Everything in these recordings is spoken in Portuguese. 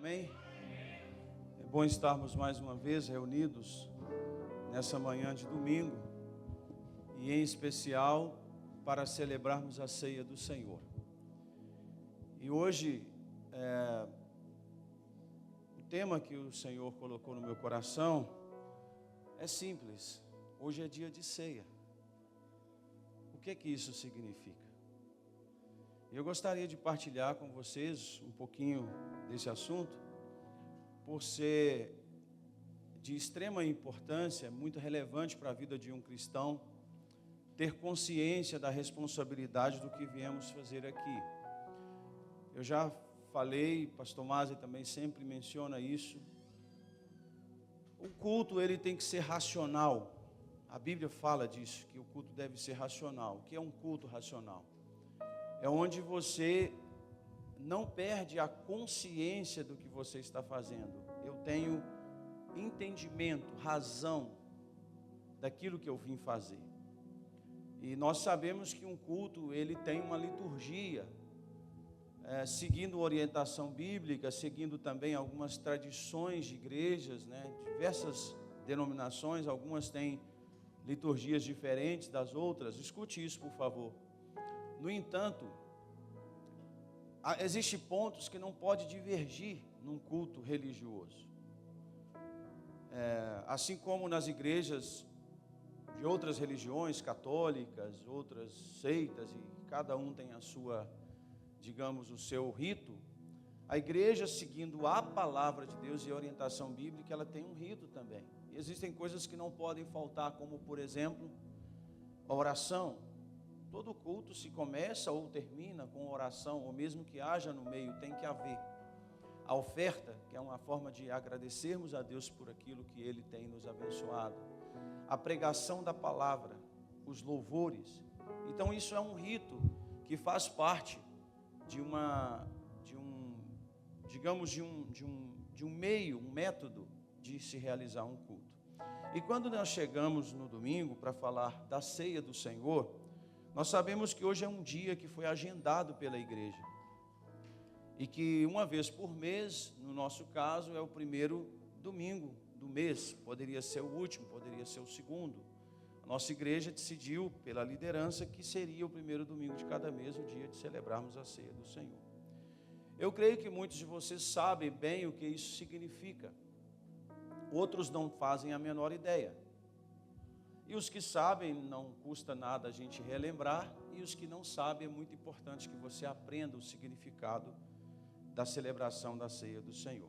Amém? É bom estarmos mais uma vez reunidos nessa manhã de domingo e em especial para celebrarmos a ceia do Senhor. E hoje, o tema que o Senhor colocou no meu coração é simples. Hoje é dia de ceia. O que é que isso significa? Eu gostaria de partilhar com vocês um pouquinho desse assunto, por ser de extrema importância, muito relevante para a vida de um cristão, ter consciência da responsabilidade do que viemos fazer aqui. Eu já falei, pastor Masi também sempre menciona isso. O culto, ele tem que ser racional. A Bíblia fala disso, que o culto deve ser racional. O que é um culto racional? É onde você não perde a consciência do que você está fazendo. Eu tenho entendimento, razão daquilo que eu vim fazer. E nós sabemos que um culto, ele tem uma liturgia, seguindo orientação bíblica, seguindo também algumas tradições de igrejas, diversas denominações, algumas têm liturgias diferentes das outras. Escute isso, por favor. No entanto, existem pontos que não pode divergir num culto religioso. Assim como nas igrejas de outras religiões católicas, outras seitas, e cada um tem a sua, digamos, o seu rito, a igreja, seguindo a palavra de Deus e a orientação bíblica, ela tem um rito também. E existem coisas que não podem faltar, como, por exemplo, a oração. Todo culto se começa ou termina com oração, ou mesmo que haja no meio, tem que haver. A oferta, que é uma forma de agradecermos a Deus por aquilo que Ele tem nos abençoado. A pregação da palavra, os louvores. Então isso é um rito que faz parte de um meio, um método de se realizar um culto. E quando nós chegamos no domingo para falar da ceia do Senhor, nós sabemos que hoje é um dia que foi agendado pela igreja. E que uma vez por mês, no nosso caso, é o primeiro domingo do mês. Poderia ser o último, poderia ser o segundo. A nossa igreja decidiu, pela liderança, que seria o primeiro domingo de cada mês, o dia de celebrarmos a ceia do Senhor. Eu creio que muitos de vocês sabem bem o que isso significa. Outros não fazem a menor ideia. E os que sabem, não custa nada a gente relembrar. E os que não sabem, é muito importante que você aprenda o significado da celebração da ceia do Senhor.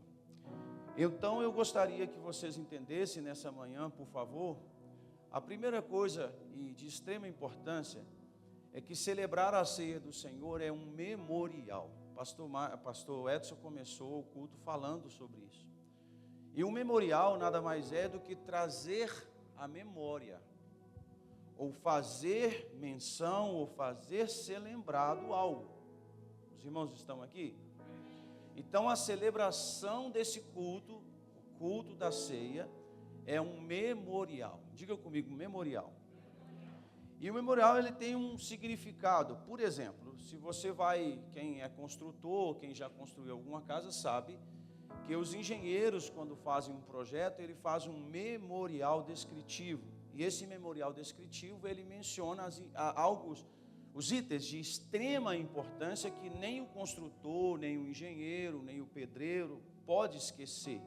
Então eu gostaria que vocês entendessem nessa manhã, por favor, a primeira coisa e de extrema importância é que celebrar a ceia do Senhor é um memorial. Pastor Edson começou o culto falando sobre isso. E um memorial nada mais é do que trazer a memória, ou fazer menção, ou fazer ser lembrado algo. Os irmãos estão aqui? Então a celebração desse culto, o culto da ceia, é um memorial. Diga comigo, memorial. E o memorial, ele tem um significado. Por exemplo, se você vai, quem é construtor, quem já construiu alguma casa, sabe que os engenheiros, quando fazem um projeto, ele faz um memorial descritivo. E esse memorial descritivo, ele menciona os itens de extrema importância que nem o construtor, nem o engenheiro, nem o pedreiro pode esquecer.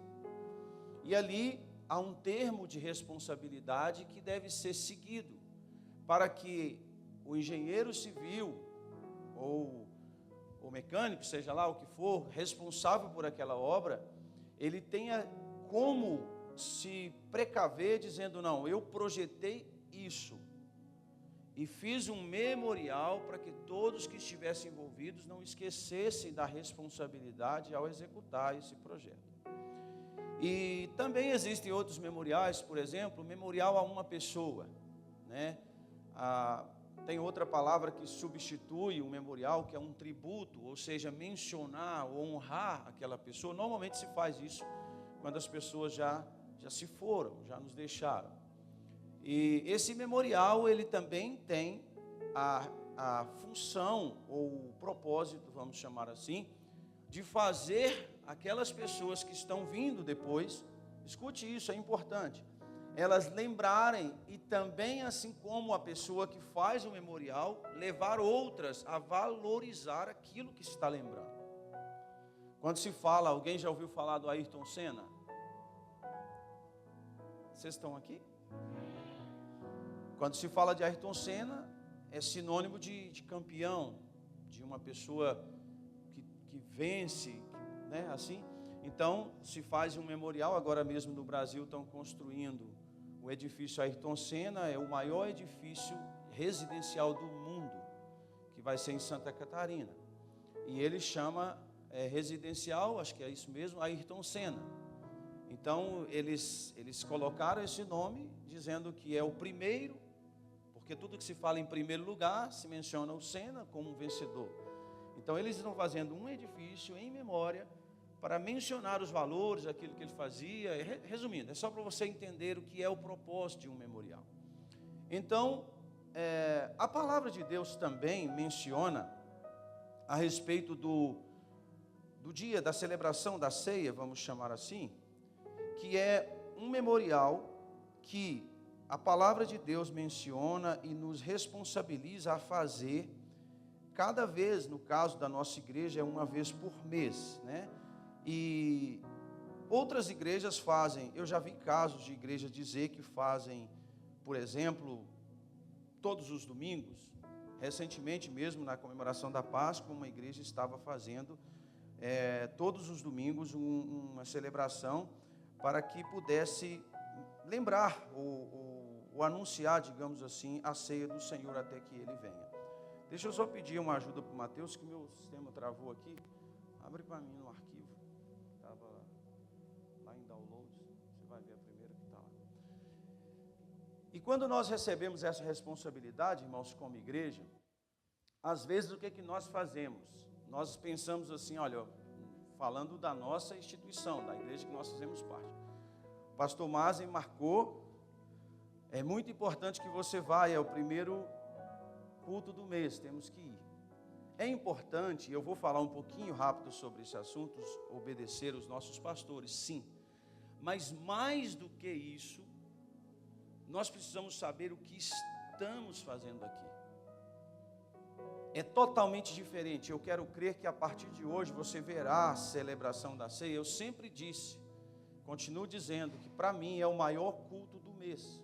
E ali há um termo de responsabilidade que deve ser seguido, para que o engenheiro civil ou o mecânico, seja lá o que for, responsável por aquela obra, ele tenha como se precaver dizendo, não, eu projetei isso e fiz um memorial para que todos que estivessem envolvidos não esquecessem da responsabilidade ao executar esse projeto. E também existem outros memoriais, por exemplo, memorial a uma pessoa, tem outra palavra que substitui o memorial, que é um tributo, ou seja, mencionar ou honrar aquela pessoa. Normalmente se faz isso quando as pessoas já se foram, já nos deixaram. E esse memorial, ele também tem a função ou o propósito, vamos chamar assim, de fazer aquelas pessoas que estão vindo depois, escute isso, é importante, elas lembrarem e também, assim como a pessoa que faz o memorial, levar outras a valorizar aquilo que se está lembrando. Quando se fala, alguém já ouviu falar do Ayrton Senna? Vocês estão aqui? Quando se fala de Ayrton Senna, é sinônimo de campeão, de uma pessoa que vence, né, assim. Então, se faz um memorial, agora mesmo no Brasil estão construindo o edifício Ayrton Senna, é o maior edifício residencial do mundo, que vai ser em Santa Catarina. E ele chama residencial, acho que é isso mesmo, Ayrton Senna. Então, eles colocaram esse nome, dizendo que é o primeiro, porque tudo que se fala em primeiro lugar, se menciona o Senna como um vencedor. Então, eles estão fazendo um edifício em memória, para mencionar os valores, aquilo que ele fazia. Resumindo, é só para você entender o que é o propósito de um memorial. Então, a palavra de Deus também menciona a respeito do dia da celebração da ceia, vamos chamar assim, que é um memorial que a palavra de Deus menciona e nos responsabiliza a fazer cada vez, no caso da nossa igreja, é uma vez por mês, né? E outras igrejas fazem, eu já vi casos de igrejas dizer que fazem, por exemplo, todos os domingos. Recentemente mesmo, na comemoração da Páscoa, uma igreja estava fazendo todos os domingos uma celebração para que pudesse lembrar ou anunciar, digamos assim, a ceia do Senhor até que Ele venha. Deixa eu só pedir uma ajuda para o Mateus, que meu sistema travou aqui. Abre para mim no arquivo. Estava lá em downloads, você vai ver a primeira que está lá. E quando nós recebemos essa responsabilidade, irmãos, como igreja, às vezes o que nós fazemos? Nós pensamos assim, olha, falando da nossa instituição, da igreja que nós fazemos parte. O pastor Mazen marcou, é muito importante que você vá, é o primeiro culto do mês, temos que ir. É importante, eu vou falar um pouquinho rápido sobre esse assunto, obedecer os nossos pastores, sim. Mas mais do que isso, nós precisamos saber o que estamos fazendo aqui. É totalmente diferente. Eu quero crer que a partir de hoje você verá a celebração da ceia. Eu sempre disse, continuo dizendo, que para mim é o maior culto do mês.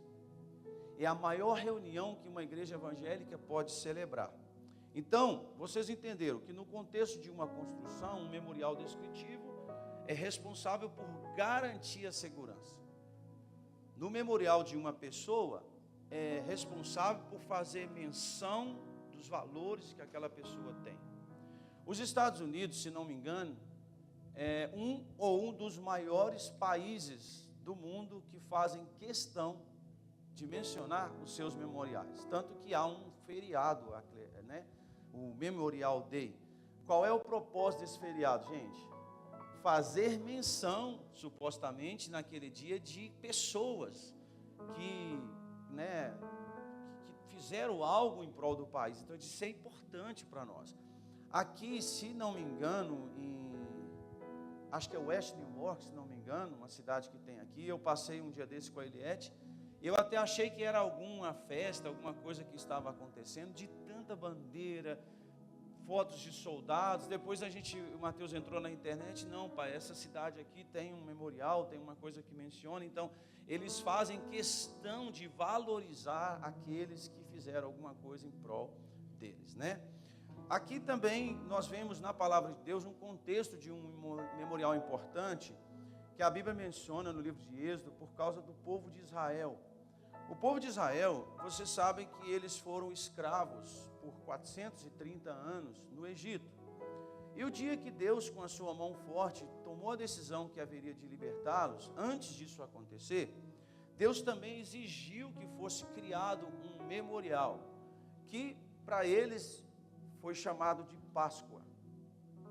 É a maior reunião que uma igreja evangélica pode celebrar. Então, vocês entenderam que no contexto de uma construção, um memorial descritivo é responsável por garantir a segurança. No memorial de uma pessoa, é responsável por fazer menção dos valores que aquela pessoa tem. Os Estados Unidos, se não me engano, é um dos maiores países do mundo que fazem questão de mencionar os seus memoriais. Tanto que há um feriado, né? O Memorial Day. Qual é o propósito desse feriado, gente? Fazer menção, supostamente, naquele dia, de pessoas que fizeram algo em prol do país. Então, isso é importante para nós. Aqui, se não me engano, acho que é West New York, se não me engano, uma cidade que tem aqui, eu passei um dia desse com a Eliette, eu até achei que era alguma festa, alguma coisa que estava acontecendo, de tanta bandeira, fotos de soldados. Depois o Mateus entrou na internet, não, pai, essa cidade aqui tem um memorial, tem uma coisa que menciona. Então, eles fazem questão de valorizar aqueles que fizeram alguma coisa em prol deles, né? Aqui também nós vemos na palavra de Deus um contexto de um memorial importante, que a Bíblia menciona no livro de Êxodo, por causa do povo de Israel. O povo de Israel, vocês sabem que eles foram escravos por 430 anos no Egito. E o dia que Deus, com a sua mão forte, tomou a decisão que haveria de libertá-los, antes disso acontecer, Deus também exigiu que fosse criado um memorial, que para eles foi chamado de Páscoa,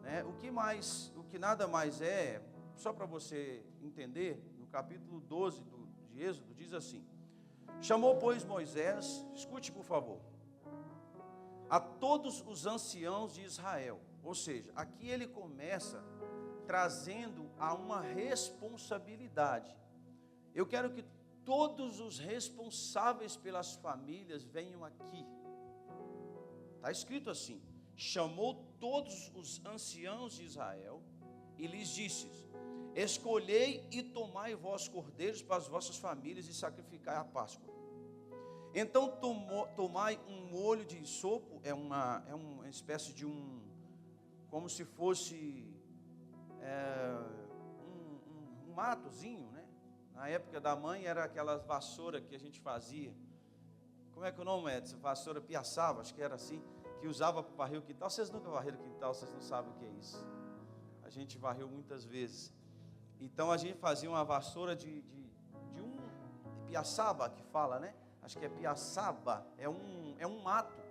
né? O que nada mais é, só para você entender, no capítulo 12 de Êxodo, diz assim: chamou, pois, Moisés, escute por favor, a todos os anciãos de Israel, Ou seja, aqui ele começa trazendo a uma responsabilidade. Eu quero que todos os responsáveis pelas famílias venham aqui. Está escrito assim: chamou todos os anciãos de Israel e lhes disse: escolhei e tomai vós cordeiros para as vossas famílias e sacrificai a Páscoa. Então tomai um molho de sopo, é uma espécie de como se fosse um matozinho, né? Na época da mãe era aquelas vassouras que a gente fazia. Como é que é o nome, Edson? Vassoura piaçava, acho que era assim, que usava para varrer o quintal. Vocês nunca varreram o quintal, vocês não sabem o que é isso. A gente varreu muitas vezes. Então a gente fazia uma vassoura de piaçaba, que fala, né? Acho que é piaçaba, é um mato,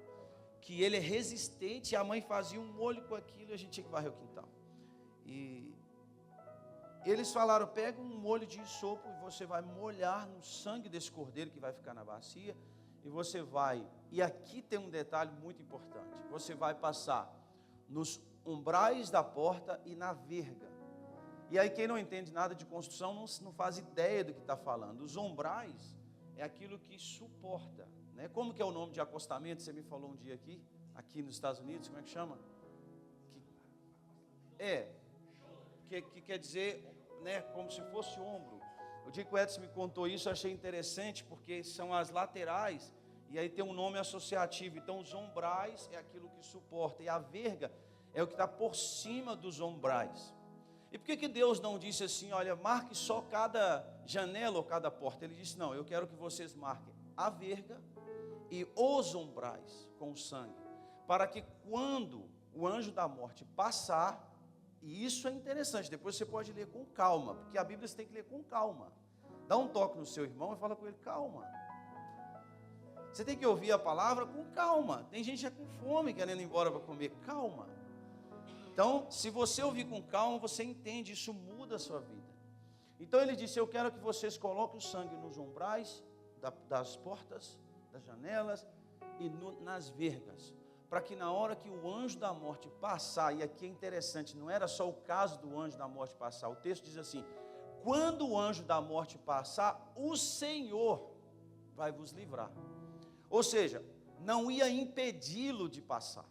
que ele é resistente, e a mãe fazia um molho com aquilo e a gente tinha que varrer o quintal. E eles falaram: pega um molho de sopo e você vai molhar no sangue desse cordeiro que vai ficar na bacia, e você vai, e aqui tem um detalhe muito importante, você vai passar nos umbrais da porta e na verga. E aí quem não entende nada de construção não faz ideia do que está falando. Os umbrais é aquilo que suporta, né? Como que é o nome de acostamento? Você me falou um dia aqui nos Estados Unidos, como é que chama? Que quer dizer, né, como se fosse ombro. O dia que o Edson me contou isso, eu achei interessante, porque são as laterais, e aí tem um nome associativo. Então os umbrais é aquilo que suporta, e a verga é o que está por cima dos umbrais. E por que Deus não disse assim: olha, marque só cada janela ou cada porta? Ele disse: não, eu quero que vocês marquem a verga e os umbrais com o sangue, para que quando o anjo da morte passar, e isso é interessante, depois você pode ler com calma, porque a Bíblia você tem que ler com calma. Dá um toque no seu irmão e fala com ele: calma. Você tem que ouvir a palavra com calma. Tem gente já com fome, querendo ir embora para comer. Calma. Então, se você ouvir com calma, você entende, isso muda a sua vida. Então ele disse: eu quero que vocês coloquem o sangue nos umbrais das portas, das janelas e nas vergas, para que na hora que o anjo da morte passar, e aqui é interessante, não era só o caso do anjo da morte passar, o texto diz assim: quando o anjo da morte passar, o Senhor vai vos livrar. Ou seja, não ia impedi-lo de passar,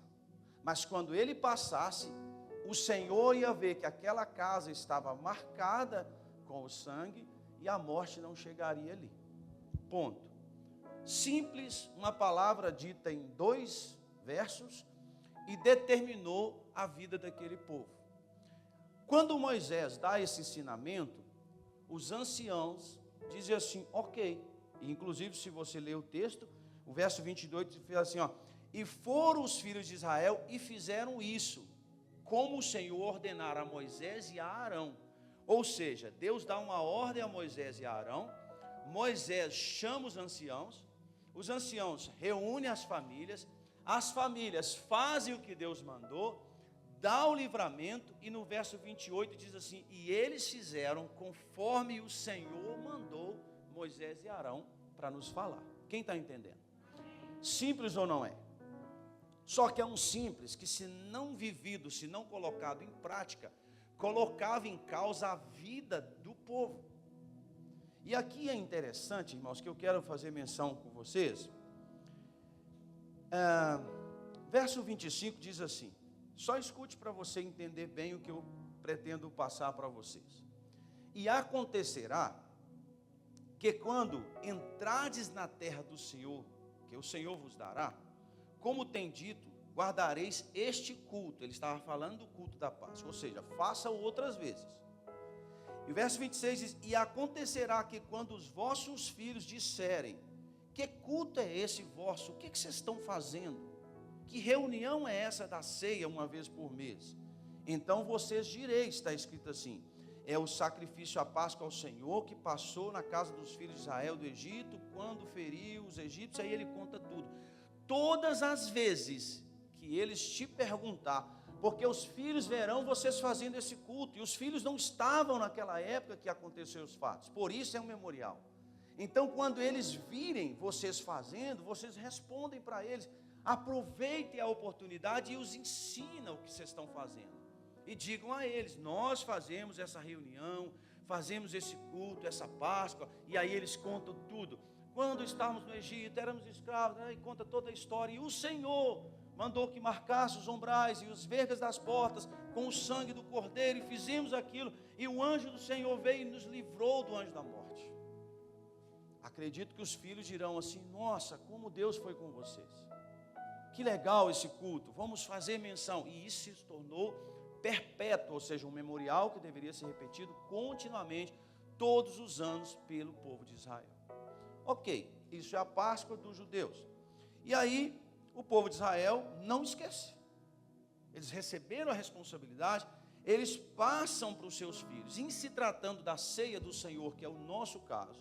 mas quando ele passasse, o Senhor ia ver que aquela casa estava marcada com o sangue e a morte não chegaria ali. Ponto. Simples, uma palavra dita em 2 versos e determinou a vida daquele povo. Quando Moisés dá esse ensinamento, os anciãos dizem assim: ok. E, inclusive, se você ler o texto, o verso 22 diz assim, ó: e foram os filhos de Israel e fizeram isso, como o Senhor ordenara a Moisés e a Arão. Ou seja, Deus dá uma ordem a Moisés e a Arão, Moisés chama os anciãos reúnem as famílias fazem o que Deus mandou, dá o livramento, e no verso 28 diz assim: e eles fizeram conforme o Senhor mandou Moisés e Arão para nos falar. Quem está entendendo? Simples ou não é? Só que é um simples que, se não vivido, se não colocado em prática, colocava em causa a vida do povo. E aqui é interessante, irmãos, que eu quero fazer menção com vocês. Verso 25 diz assim, só escute para você entender bem o que eu pretendo passar para vocês. E acontecerá que quando entrardes na terra do Senhor, que o Senhor vos dará, como tem dito, guardareis este culto. Ele estava falando do culto da Páscoa, ou seja, faça-o outras vezes. E o verso 26 diz: e acontecerá que quando os vossos filhos disserem: que culto é esse vosso? O que vocês estão fazendo? Que reunião é essa da ceia uma vez por mês? Então vocês direis, está escrito assim: é o sacrifício à Páscoa ao Senhor, que passou na casa dos filhos de Israel do Egito, quando feriu os egípcios. Aí ele conta tudo. Todas as vezes que eles te perguntar, porque os filhos verão vocês fazendo esse culto, e os filhos não estavam naquela época que aconteceu os fatos, por isso é um memorial. Então, quando eles virem vocês fazendo, vocês respondem para eles: Aproveitem a oportunidade e os ensina o que vocês estão fazendo. E digam a eles: nós fazemos essa reunião, fazemos esse culto, essa Páscoa. E aí eles contam tudo. Quando estávamos no Egito, éramos escravos, né? E conta toda a história. E o Senhor mandou que marcasse os umbrais e os vergas das portas com o sangue do cordeiro, e fizemos aquilo. E o anjo do Senhor veio e nos livrou do anjo da morte. Acredito que os filhos dirão assim: nossa, como Deus foi com vocês. Que legal esse culto, vamos fazer menção. E isso se tornou perpétuo, ou seja, um memorial que deveria ser repetido continuamente, todos os anos, pelo povo de Israel. Ok, isso é a Páscoa dos judeus. E aí, o povo de Israel não esquece. Eles receberam a responsabilidade, eles passam para os seus filhos. Em se tratando da ceia do Senhor, que é o nosso caso,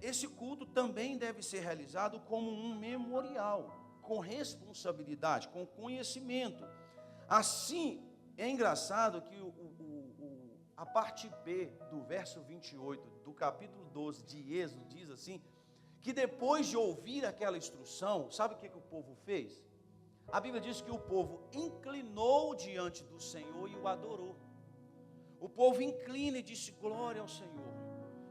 esse culto também deve ser realizado como um memorial, com responsabilidade, com conhecimento. Assim, é engraçado que a parte B do verso 28 do capítulo 12 de Êxodo diz assim, que depois de ouvir aquela instrução, sabe o que o povo fez? A Bíblia diz que o povo inclinou diante do Senhor e o adorou. O povo inclina e disse: glória ao Senhor,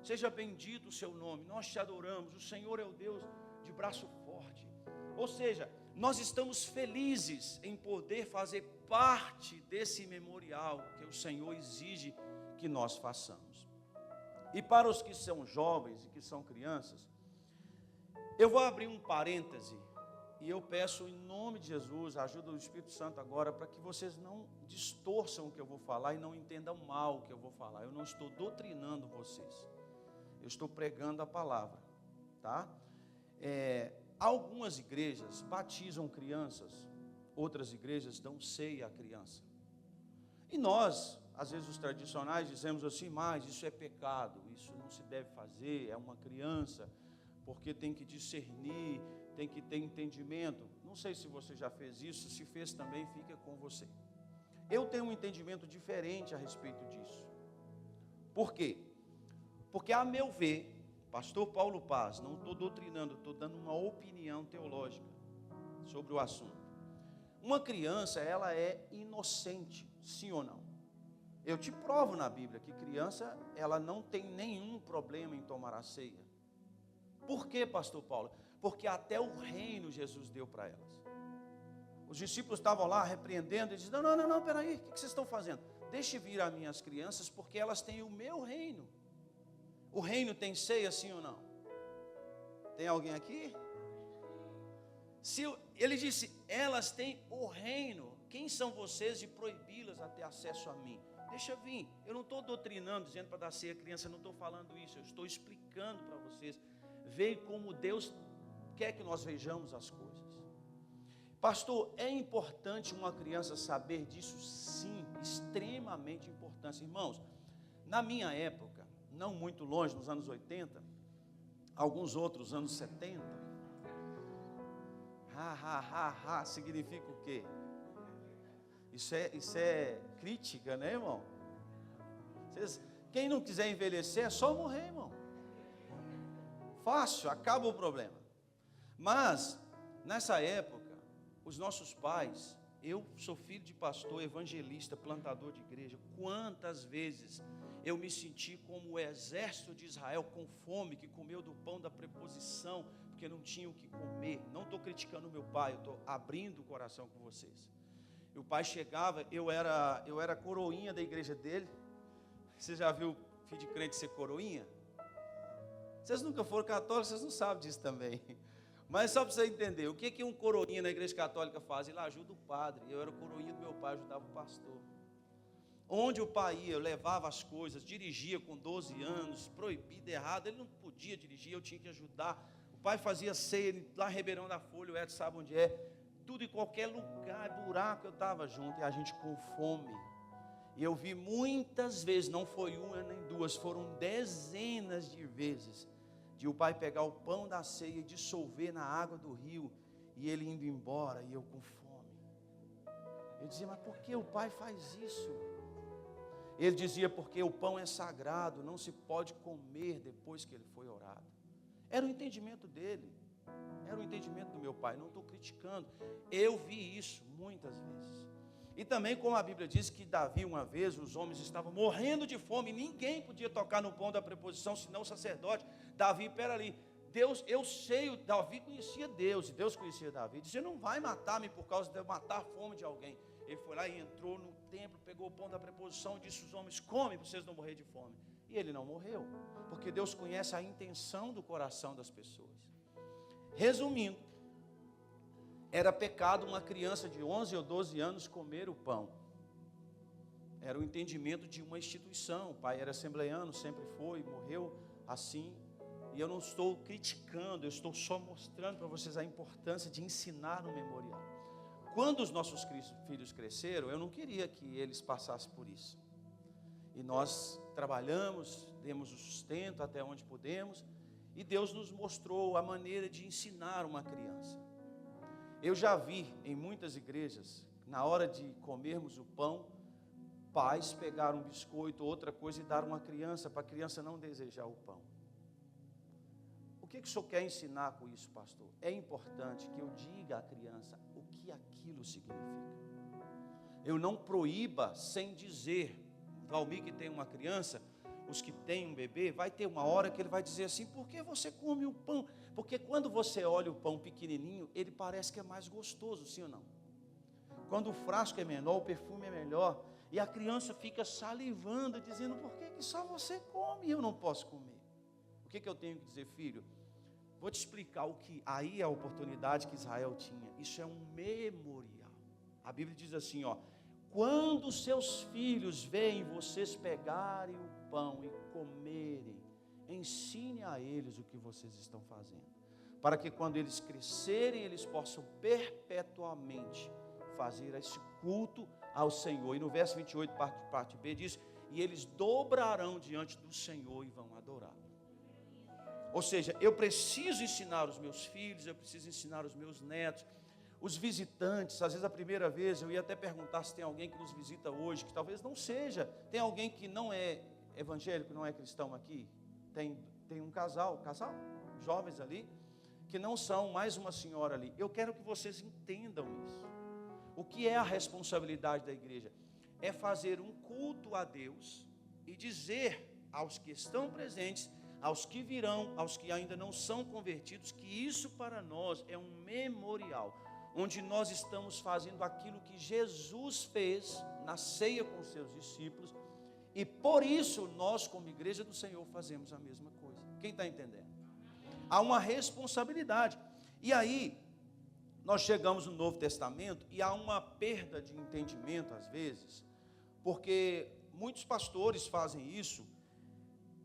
seja bendito o seu nome, nós te adoramos, o Senhor é o Deus de braço forte. Ou seja, nós estamos felizes em poder fazer parte desse memorial que o Senhor exige que nós façamos. E para os que são jovens e que são crianças, eu vou abrir um parêntese e eu peço em nome de Jesus, a ajuda do Espírito Santo agora, para que vocês não distorçam o que eu vou falar e não entendam mal o que eu vou falar. Eu não estou doutrinando vocês, eu estou pregando a palavra, tá? Algumas igrejas batizam crianças, outras igrejas dão ceia à criança. E nós, às vezes os tradicionais, dizemos assim: mas isso é pecado, isso não se deve fazer, é uma criança, porque tem que discernir, tem que ter entendimento. Não sei se você já fez isso, se fez também, fica com você. Eu tenho um entendimento diferente a respeito disso. Por quê? Porque, a meu ver, pastor Paulo Paz, não estou doutrinando, estou dando uma opinião teológica sobre o assunto. Uma criança, ela é inocente, sim ou não? Eu te provo na Bíblia que criança, ela não tem nenhum problema em tomar a ceia. Por quê, pastor Paulo? Porque até o reino Jesus deu para elas. Os discípulos estavam lá repreendendo, e diziam: não, peraí, o que vocês estão fazendo? Deixe vir as minhas crianças, porque elas têm o meu reino. O reino tem ceia, sim ou não? Tem alguém aqui? Ele disse: elas têm o reino. Quem são vocês de proibi-las a ter acesso a mim? Deixa vir. Eu não estou doutrinando, dizendo para dar ceia à criança, eu não estou falando isso. Eu estou explicando para vocês. Veja como Deus quer que nós vejamos as coisas. Pastor, é importante uma criança saber disso? Sim, extremamente importante. Irmãos, na minha época, não muito longe, nos anos 80, alguns outros anos 70, significa o quê? Isso é crítica, né, irmão? Quem não quiser envelhecer, é só morrer, irmão. Fácil, acaba o problema. Mas, nessa época, os nossos pais, eu sou filho de pastor, evangelista, plantador de igreja, quantas vezes eu me senti como o exército de Israel com fome, que comeu do pão da preposição, porque não tinha o que comer. Não estou criticando o meu pai, eu estou abrindo o coração com vocês. E o pai chegava, eu era coroinha da igreja dele. Você já viu filho de crente ser coroinha? Vocês nunca foram católicos, vocês não sabem disso também. Mas só para você entender, o que um coroinha na igreja católica faz? Ele ajuda o padre. Eu era o coroinha do meu pai, ajudava o pastor. Onde o pai ia, eu levava as coisas, dirigia com 12 anos, proibido, errado, ele não podia dirigir, eu tinha que ajudar. O pai fazia ceia, lá em Ribeirão da Folha, o Edson sabe onde é, tudo em qualquer lugar, buraco, eu estava junto, e a gente com fome. E eu vi muitas vezes, não foi uma nem duas, foram dezenas de vezes, de o pai pegar o pão da ceia e dissolver na água do rio, e ele indo embora, e eu com fome. Eu dizia: mas por que o pai faz isso? Ele dizia: porque o pão é sagrado, não se pode comer depois que ele foi orado. Era o entendimento dele. Era o entendimento do meu pai, não estou criticando. Eu vi isso muitas vezes. E também, como a Bíblia diz que Davi, uma vez, os homens estavam morrendo de fome, ninguém podia tocar no pão da preposição, senão o sacerdote. Davi, peraí, Deus, eu sei, Davi conhecia Deus, e Deus conhecia Davi. Dizia, não vai matar-me por causa de eu matar a fome de alguém. Ele foi lá e entrou no templo, pegou o pão da preposição e disse aos homens, comem para vocês não morrer de fome. E ele não morreu, porque Deus conhece a intenção do coração das pessoas. Resumindo, era pecado uma criança de 11 ou 12 anos comer o pão. Era o entendimento de uma instituição. O pai era assembleiano, sempre foi, morreu assim. E eu não estou criticando, eu estou só mostrando para vocês a importância de ensinar no memorial. Quando os nossos filhos cresceram, eu não queria que eles passassem por isso. E nós trabalhamos, demos o sustento até onde pudemos, e Deus nos mostrou a maneira de ensinar uma criança. Eu já vi em muitas igrejas, na hora de comermos o pão, pais pegaram um biscoito ou outra coisa e deram uma criança, para a criança não desejar o pão. O que o senhor quer ensinar com isso, pastor? É importante que eu diga à criança o que aquilo significa. Eu não proíba sem dizer. Valmir, que tem uma criança, os que têm um bebê, vai ter uma hora que ele vai dizer assim, por que você come o pão? Porque quando você olha o pão pequenininho, ele parece que é mais gostoso, sim ou não? Quando o frasco é menor, o perfume é melhor, e a criança fica salivando, dizendo, por que só você come e eu não posso comer? O que eu tenho que dizer, filho? Vou te explicar o que, aí é a oportunidade que Israel tinha, isso é um memorial. A Bíblia diz assim, ó, quando seus filhos veem vocês pegarem o pão e comerem, ensine a eles o que vocês estão fazendo, para que quando eles crescerem, eles possam perpetuamente fazer esse culto ao Senhor. E no verso 28, parte B, diz, e eles dobrarão diante do Senhor e vão adorar. Ou seja, eu preciso ensinar os meus filhos, eu preciso ensinar os meus netos, os visitantes. Às vezes a primeira vez eu ia até perguntar se tem alguém que nos visita hoje, que talvez não seja. Tem alguém que não é evangélico, não é cristão aqui? Tem um casal, jovens ali, que não são mais uma senhora ali. Eu quero que vocês entendam isso. O que é a responsabilidade da igreja? É fazer um culto a Deus e dizer aos que estão presentes, aos que virão, aos que ainda não são convertidos, que isso para nós é um memorial, onde nós estamos fazendo aquilo que Jesus fez na ceia com os seus discípulos, e por isso nós, como igreja do Senhor, fazemos a mesma coisa. Quem está entendendo? Há uma responsabilidade. E aí, nós chegamos no Novo Testamento e há uma perda de entendimento às vezes, porque muitos pastores fazem isso,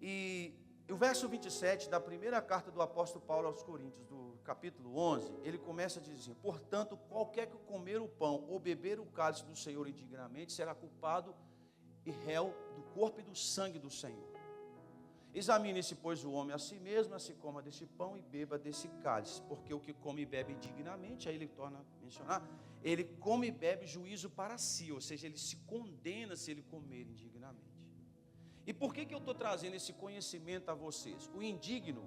e o verso 27 da primeira carta do apóstolo Paulo aos Coríntios, do capítulo 11, ele começa a dizer, portanto, qualquer que comer o pão ou beber o cálice do Senhor indignamente, será culpado e réu do corpo e do sangue do Senhor. Examine-se, pois, o homem a si mesmo, a se coma desse pão e beba desse cálice, porque o que come e bebe indignamente, aí ele torna a mencionar, ele come e bebe juízo para si, ou seja, ele se condena se ele comer indignamente. E por que eu estou trazendo esse conhecimento a vocês? O indigno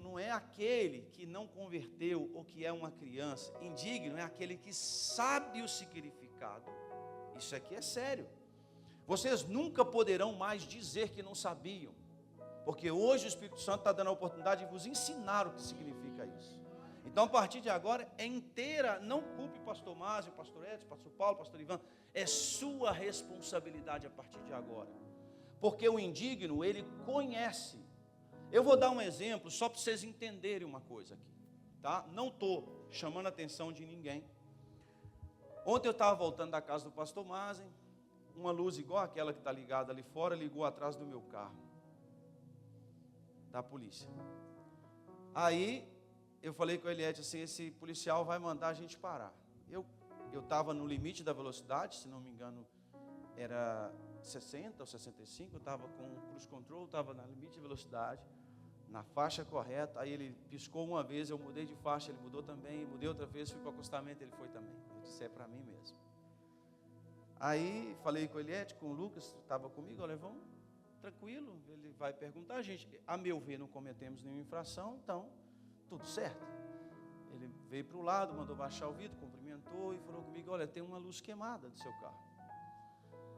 não é aquele que não converteu ou que é uma criança. Indigno é aquele que sabe o significado. Isso aqui é sério. Vocês nunca poderão mais dizer que não sabiam, porque hoje o Espírito Santo está dando a oportunidade de vos ensinar o que significa isso. Então, a partir de agora, é inteira, não culpe o pastor Márcio, o pastor Edson, o pastor Paulo, o pastor Ivan, é sua responsabilidade a partir de agora, porque o indigno, ele conhece. Eu vou dar um exemplo, só para vocês entenderem uma coisa aqui, tá? Não estou chamando a atenção de ninguém. Ontem eu estava voltando da casa do pastor Márcio, uma luz igual aquela que está ligada ali fora, ligou atrás do meu carro, da polícia. Aí, eu falei com o Eliette assim, esse policial vai mandar a gente parar. Eu estava no limite da velocidade, se não me engano, era 60 ou 65, eu estava com o cruise control, estava no limite de velocidade, na faixa correta. Aí ele piscou uma vez, eu mudei de faixa, ele mudou também, mudei outra vez, fui para o acostamento, ele foi também. Eu disse, é para mim mesmo. Aí falei com o Eliette, com o Lucas, estava comigo, olha, vamos tranquilo, ele vai perguntar, a gente, a meu ver, não cometemos nenhuma infração, então tudo certo? Ele veio para o lado, mandou baixar o vidro, cumprimentou e falou comigo, olha, tem uma luz queimada do seu carro.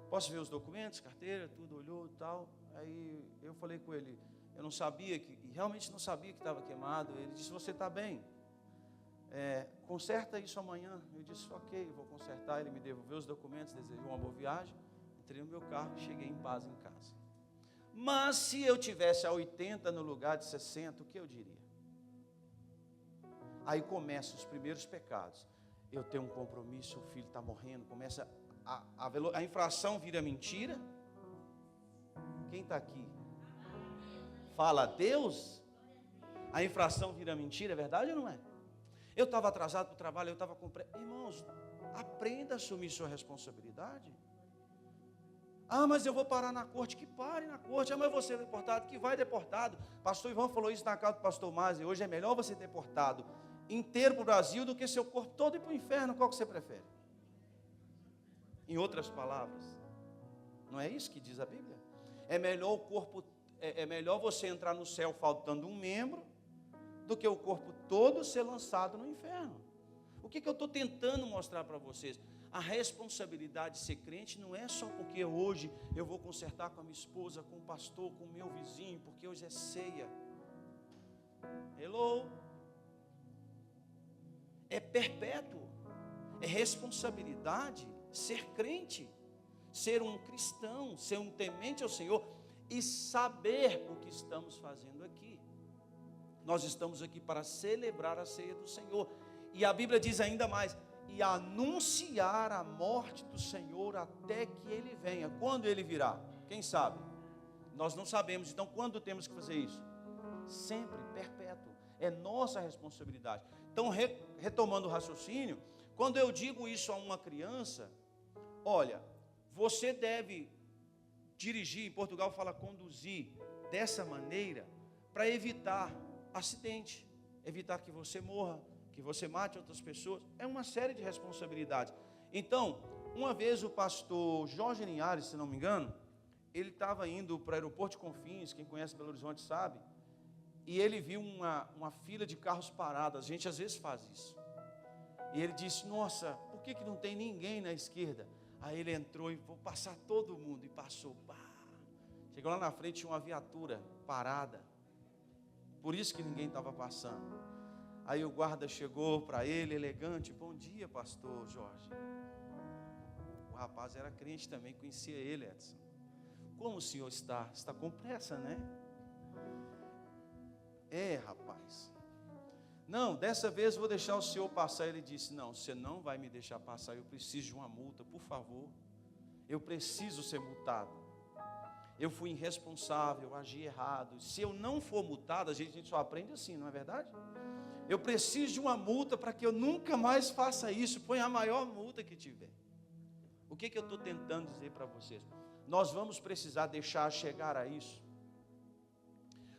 Posso ver os documentos, carteira, tudo, olhou e tal. Aí eu falei com ele, eu não sabia realmente não sabia que estava queimado. Ele disse, você está bem? Conserta isso amanhã. Eu disse, ok, vou consertar. Ele me devolveu os documentos, desejou uma boa viagem. Entrei no meu carro e cheguei em paz em casa. Mas se eu tivesse a 80 no lugar de 60, o que eu diria? Aí começam os primeiros pecados. Eu tenho um compromisso, o filho está morrendo. Começa a infração vira mentira. Quem está aqui? Fala a Deus. A infração vira mentira, é verdade ou não é? Eu estava atrasado para o trabalho, eu estava com pressa. Irmãos, aprenda a assumir sua responsabilidade. Ah, mas eu vou parar na corte. Que pare na corte. Ah, mas eu vou ser deportado. Que vai deportado. Pastor Ivan falou isso na casa do pastor Masi. Hoje é melhor você deportado inteiro para o Brasil do que seu corpo todo ir para o inferno. Qual que você prefere? Em outras palavras, não é isso que diz a Bíblia? É melhor o corpo, é melhor você entrar no céu faltando um membro do que o corpo todo ser lançado no inferno. O que eu estou tentando mostrar para vocês? A responsabilidade de ser crente não é só porque hoje eu vou consertar com a minha esposa, com o pastor, com o meu vizinho, porque hoje é ceia. Hello? É perpétuo. É responsabilidade ser crente, ser um cristão, ser um temente ao Senhor e saber o que estamos fazendo aqui. Nós estamos aqui para celebrar a ceia do Senhor. E a Bíblia diz ainda mais, e anunciar a morte do Senhor até que Ele venha. Quando Ele virá? Quem sabe? Nós não sabemos. Então, quando temos que fazer isso? Sempre, perpétuo. É nossa responsabilidade. Então, retomando o raciocínio, quando eu digo isso a uma criança, olha, você deve dirigir, em Portugal fala conduzir, dessa maneira, para evitar acidente, evitar que você morra, que você mate outras pessoas. É uma série de responsabilidades. Então, uma vez o pastor Jorge Linhares, se não me engano, ele estava indo para o aeroporto de Confins, quem conhece Belo Horizonte sabe, e ele viu uma fila de carros parados. A gente às vezes faz isso. E ele disse, nossa, por que não tem ninguém na esquerda? Aí ele entrou e vou passar todo mundo, e passou. Pá. Chegou lá na frente, tinha uma viatura parada. Por isso que ninguém estava passando. Aí o guarda chegou para ele, elegante, bom dia, pastor Jorge. O rapaz era crente também, conhecia ele, Edson. Como o senhor está? Está com pressa, né? Rapaz. Não, dessa vez vou deixar o senhor passar. Ele disse, não, você não vai me deixar passar, eu preciso de uma multa, por favor. Eu preciso ser multado. Eu fui irresponsável, eu agi errado. Se eu não for multado, a gente só aprende assim, não é verdade? Eu preciso de uma multa para que eu nunca mais faça isso. Põe a maior multa que tiver. O que eu estou tentando dizer para vocês? Nós vamos precisar deixar chegar a isso.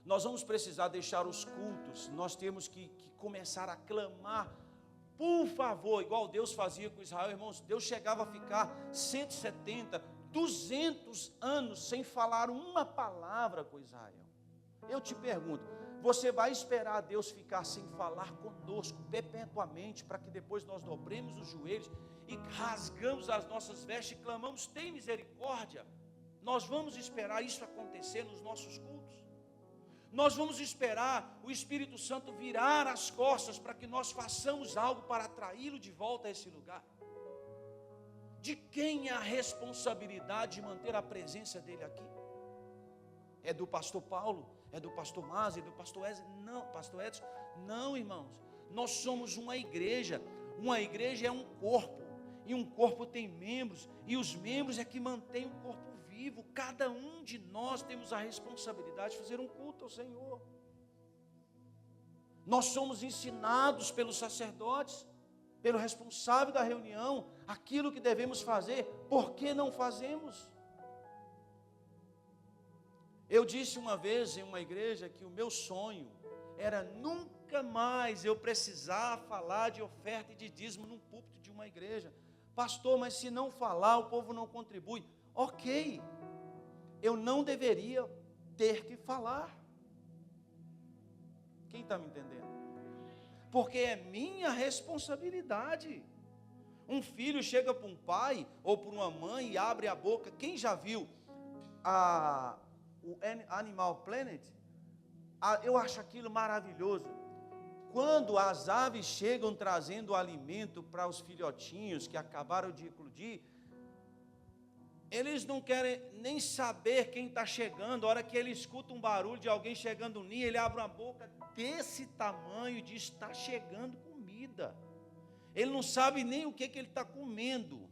Nós vamos precisar deixar os cultos. Nós temos que começar a clamar, por favor, igual Deus fazia com Israel, irmãos. Deus chegava a ficar 170, 200 anos sem falar uma palavra com Israel. Eu te pergunto, você vai esperar Deus ficar sem falar conosco perpetuamente, para que depois nós dobremos os joelhos e rasgamos as nossas vestes e clamamos, tem misericórdia? Nós vamos esperar isso acontecer nos nossos cultos? Nós vamos esperar o Espírito Santo virar as costas para que nós façamos algo para atraí-lo de volta a esse lugar? De quem é a responsabilidade de manter a presença dele aqui? É do pastor Paulo? É do pastor Masi? É do pastor Edson? Não, pastor Edson? Não, irmãos. Nós somos uma igreja. Uma igreja é um corpo. E um corpo tem membros. E os membros é que mantêm o corpo vivo. Cada um de nós temos a responsabilidade de fazer um culto ao Senhor. Nós somos ensinados pelos sacerdotes, pelo responsável da reunião, aquilo que devemos fazer. Por que não fazemos? Eu disse uma vez em uma igreja que o meu sonho era nunca mais eu precisar falar de oferta e de dízimo num púlpito de uma igreja. Pastor, mas se não falar, o povo não contribui. Ok, eu não deveria ter que falar. Quem está me entendendo? porque é minha responsabilidade. Um filho chega para um pai ou para uma mãe e abre a boca. Quem já viu o Animal Planet? Eu acho aquilo maravilhoso. Quando as aves chegam trazendo alimento para os filhotinhos que acabaram de eclodir, eles não querem nem saber quem está chegando. A hora que ele escuta um barulho de alguém chegando no ninho, ele abre uma boca desse tamanho e diz: está chegando comida. Ele não sabe nem o que ele está comendo.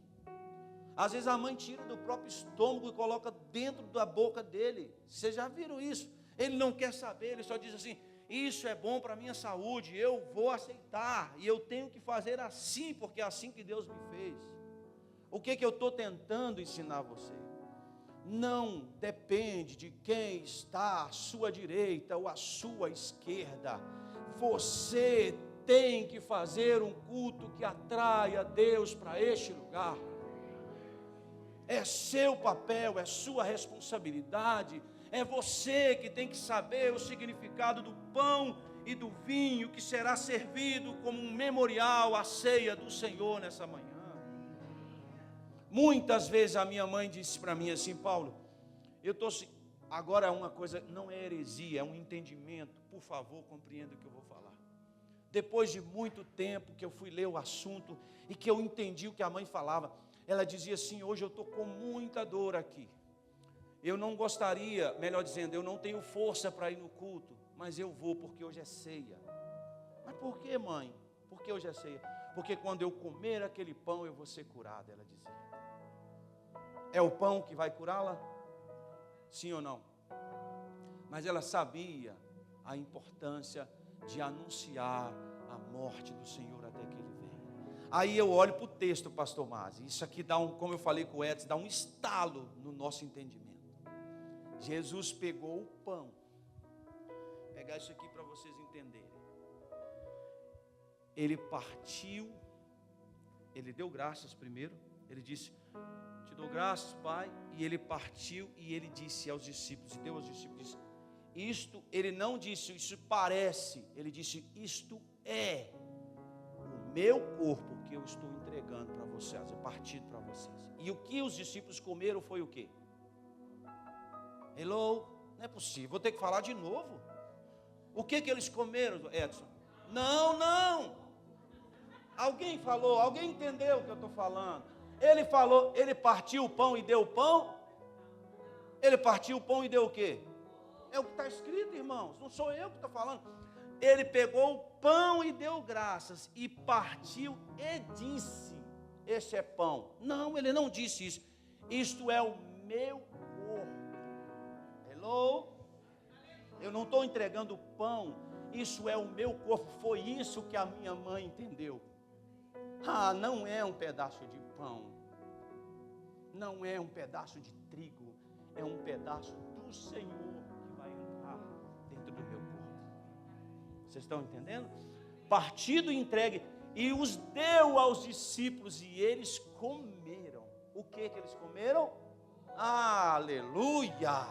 Às vezes a mãe tira do próprio estômago e coloca dentro da boca dele. Vocês já viram isso? Ele não quer saber, ele só diz assim: isso é bom para a minha saúde, eu vou aceitar, e eu tenho que fazer assim, porque é assim que Deus me fez. O que eu estou tentando ensinar você? Não depende de quem está à sua direita ou à sua esquerda. Você tem que fazer um culto que atraia Deus para este lugar. É seu papel, é sua responsabilidade. É você que tem que saber o significado do pão e do vinho que será servido como um memorial à ceia do Senhor nessa manhã. Muitas vezes a minha mãe disse para mim assim: Paulo, eu estou... Agora uma coisa, não é heresia, é um entendimento. Por favor, compreenda o que eu vou falar. Depois de muito tempo que eu fui ler o assunto e que eu entendi o que a mãe falava, ela dizia assim: hoje eu estou com muita dor aqui. Eu não gostaria, melhor dizendo, eu não tenho força para ir no culto, mas eu vou porque hoje é ceia. Mas por que, mãe? Porque hoje é ceia? Porque quando eu comer aquele pão eu vou ser curada, ela dizia. É o pão que vai curá-la? Sim ou não? Mas ela sabia a importância de anunciar a morte do Senhor até que Ele venha. Aí eu olho para o texto, pastor Masi. Isso aqui dá como eu falei com o Edson, dá um estalo no nosso entendimento. Jesus pegou o pão. Vou pegar isso aqui para vocês entenderem. Ele partiu, ele deu graças primeiro, ele disse: te dou graças, Pai. E ele partiu e ele disse aos discípulos, e deu aos discípulos, disse, isto, ele não disse, isso parece, ele disse, isto é o meu corpo que eu estou entregando para vocês, é partido para vocês. E o que os discípulos comeram foi o quê? Hello? Não é possível, vou ter que falar de novo. O que eles comeram, Edson? Não. Alguém falou, alguém entendeu o que eu estou falando? Ele falou, ele partiu o pão e deu o pão? Ele partiu o pão e deu o quê? É o que está escrito, irmãos, não sou eu que estou falando. Ele pegou o pão e deu graças, e partiu e disse, este é pão. Não, ele não disse isso. Isto é o meu corpo. Hello? Eu não estou entregando pão, isso é o meu corpo. Foi isso que a minha mãe entendeu. Não é um pedaço de pão, não é um pedaço de trigo, é um pedaço do Senhor que vai entrar dentro do meu corpo. Vocês estão entendendo? Partido e entregue, e os deu aos discípulos, e eles comeram. O que eles comeram? Aleluia!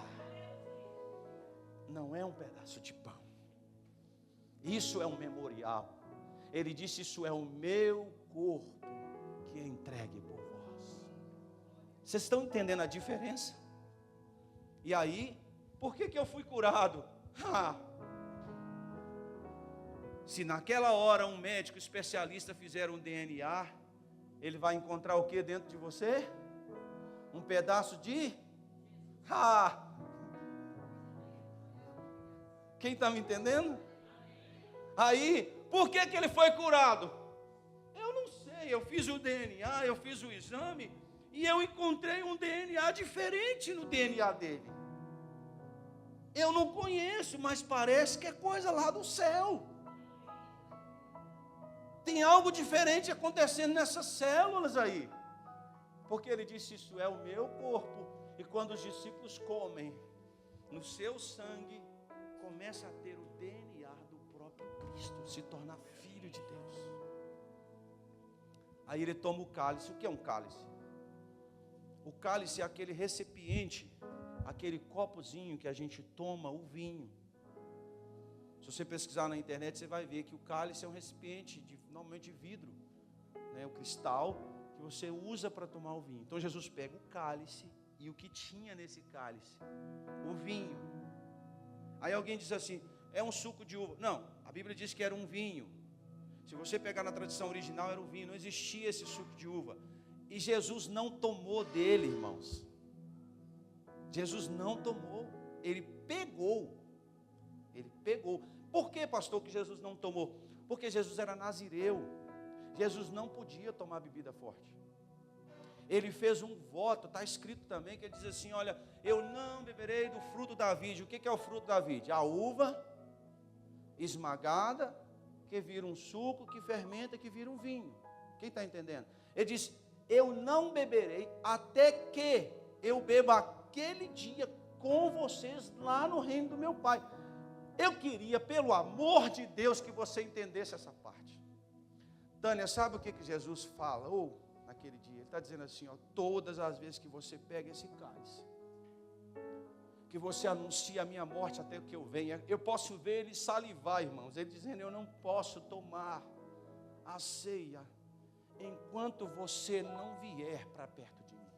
Não é um pedaço de pão, isso é um memorial. Ele disse, isso é o meu corpo que é entregue por vós. Vocês estão entendendo a diferença? E aí, por que eu fui curado? Se naquela hora um médico especialista fizer um DNA, ele vai encontrar o que dentro de você? Um pedaço de... Quem está me entendendo? Aí, por que ele foi curado? Eu não sei, eu fiz o DNA, eu fiz o exame, e eu encontrei um DNA diferente no DNA dele. Eu não conheço, mas parece que é coisa lá do céu. Tem algo diferente acontecendo nessas células aí. Porque ele disse, isso é o meu corpo. E quando os discípulos comem, no seu sangue, começa a ter o DNA do próprio Cristo, se tornar filho de Deus. Aí ele toma o cálice. O que é um cálice? O cálice é aquele recipiente, aquele copozinho que a gente toma o vinho. Se você pesquisar na internet, você vai ver que o cálice é um recipiente, normalmente de vidro, né, o cristal, que você usa para tomar o vinho. Então Jesus pega o cálice e o que tinha nesse cálice, o vinho. Aí alguém diz assim, é um suco de uva. Não, a Bíblia diz que era um vinho. Se você pegar na tradição original, era um vinho, não existia esse suco de uva. E Jesus não tomou dele, irmãos. Jesus não tomou, ele pegou. Ele pegou. Por que, pastor, que Jesus não tomou? Porque Jesus era nazireu. Jesus não podia tomar bebida forte. Ele fez um voto, está escrito também, que ele diz assim, olha, eu não beberei do fruto da vide. O que é o fruto da vide? A uva esmagada, que vira um suco, que fermenta, que vira um vinho. Quem está entendendo? Ele diz, eu não beberei até que eu beba aquele dia com vocês lá no reino do meu Pai. Eu queria, pelo amor de Deus, que você entendesse essa parte. Tânia, sabe o que Jesus fala? Naquele dia, ele está dizendo assim, ó, todas as vezes que você pega esse cálice, que você anuncia a minha morte até que eu venha, eu posso ver ele salivar, irmãos, ele dizendo, eu não posso tomar a ceia, enquanto você não vier para perto de mim.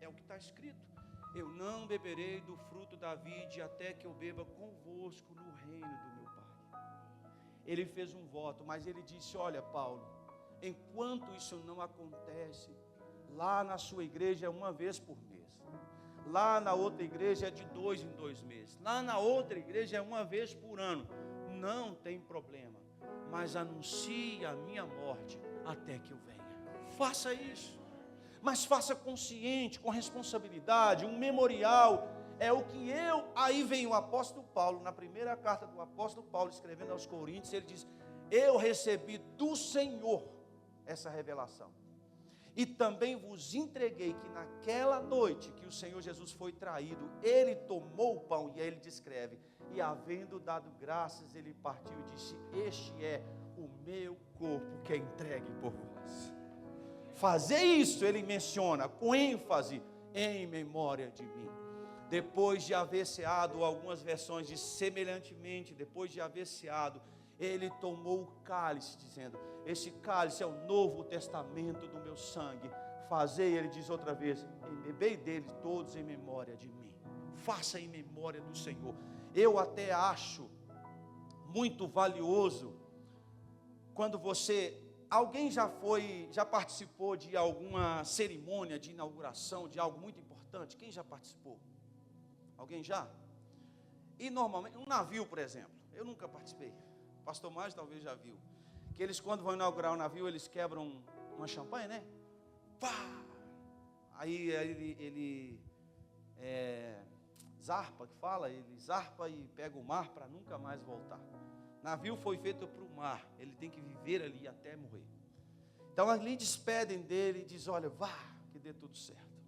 É o que está escrito. Eu não beberei do fruto da vide até que eu beba convosco no reino do meu Pai. Ele fez um voto, mas ele disse, olha Paulo, enquanto isso não acontece, lá na sua igreja é uma vez por mês, lá na outra igreja é de 2 em 2 meses, lá na outra igreja é uma vez por ano, não tem problema, mas anuncie a minha morte até que eu venha. Faça isso. Mas faça consciente, com responsabilidade, um memorial, é o que aí vem o apóstolo Paulo, na primeira carta do apóstolo Paulo, escrevendo aos Coríntios, ele diz, eu recebi do Senhor essa revelação, e também vos entreguei que naquela noite que o Senhor Jesus foi traído, ele tomou o pão, e aí ele descreve, e havendo dado graças, ele partiu e disse, este é o meu corpo que é entregue por vós. Fazer isso, ele menciona com ênfase, em memória de mim. Depois de haver ceado, algumas versões diz semelhantemente, depois de haver ceado, ele tomou o cálice, dizendo, esse cálice é o novo testamento do meu sangue. Fazei, ele diz outra vez, e bebei dele todos em memória de mim. Faça em memória do Senhor. Eu até acho muito valioso, quando alguém já participou de alguma cerimônia de inauguração, de algo muito importante? Quem já participou? Alguém já? E normalmente, um navio, por exemplo, eu nunca participei. O pastor Márcio talvez já viu. Que eles, quando vão inaugurar o navio, eles quebram uma champanhe, né? Pá! Aí ele zarpa, que fala, ele zarpa e pega o mar para nunca mais voltar. Navio foi feito para o mar, ele tem que viver ali até morrer. Então ali despedem dele e diz, olha, vá, que dê tudo certo.